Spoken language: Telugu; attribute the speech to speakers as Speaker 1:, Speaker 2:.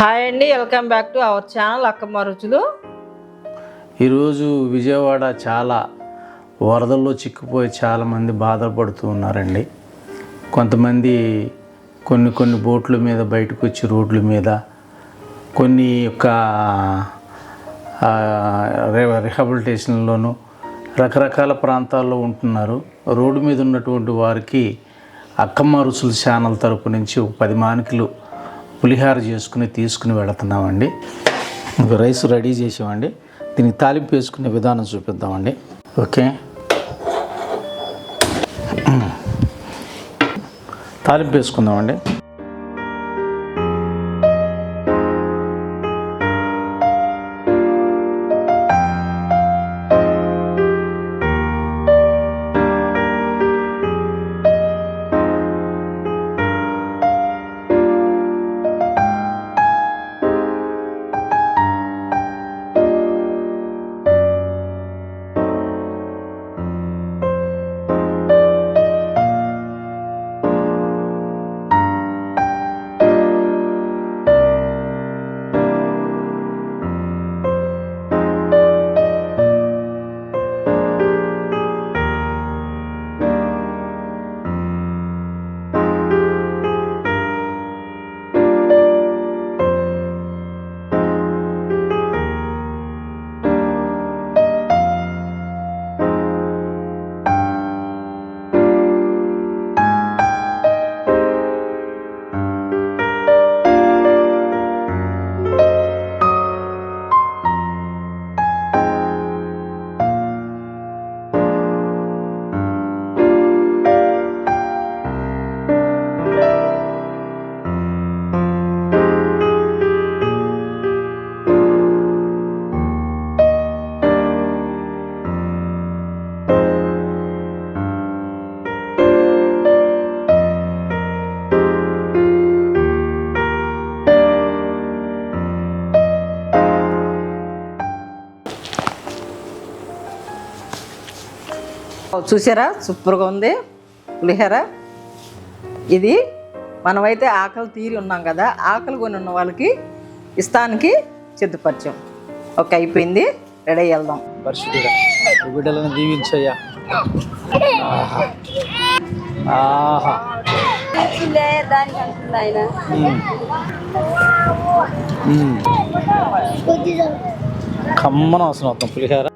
Speaker 1: హాయ్ అండి, welcome back to our channel Akkamma రుచులు.
Speaker 2: ఈరోజు విజయవాడ చాలా వరదల్లో చిక్కుపోయి చాలామంది బాధపడుతూ ఉన్నారండి. కొంతమంది కొన్ని బోట్ల మీద బయటకు వచ్చి రోడ్ల మీద కొన్ని యొక్క రిహాబిలిటేషన్లోనూ రకరకాల ప్రాంతాల్లో ఉంటున్నారు. రోడ్డు మీద ఉన్నటువంటి వారికి అక్కమ్మ రుచుల ఛానల్ తరపు నుంచి 10 మానికలు పులిహార చేసుకుని తీసుకుని వెళుతున్నామండి. రైస్ రెడీ చేసామండి. దీనికి తాలింపు వేసుకునే విధానం చూపిద్దామండి. ఓకే, తాలింపు వేసుకుందామండి.
Speaker 1: చూసారా, సూపర్గా ఉంది పులిహోర. ఇది మనమైతే ఆకలి తీరి ఉన్నాం కదా, ఆకలి కొని ఉన్న వాళ్ళకి ఇస్తానికి సిద్ధపరిచాం. ఓకే, అయిపోయింది, రెడీ వెళ్దాం.
Speaker 2: పరిశుద్ధుడా బిడ్డలను దీవించయ్యా. ఆహా, కమ్మన అవసరం అవుతాం పులిహోర.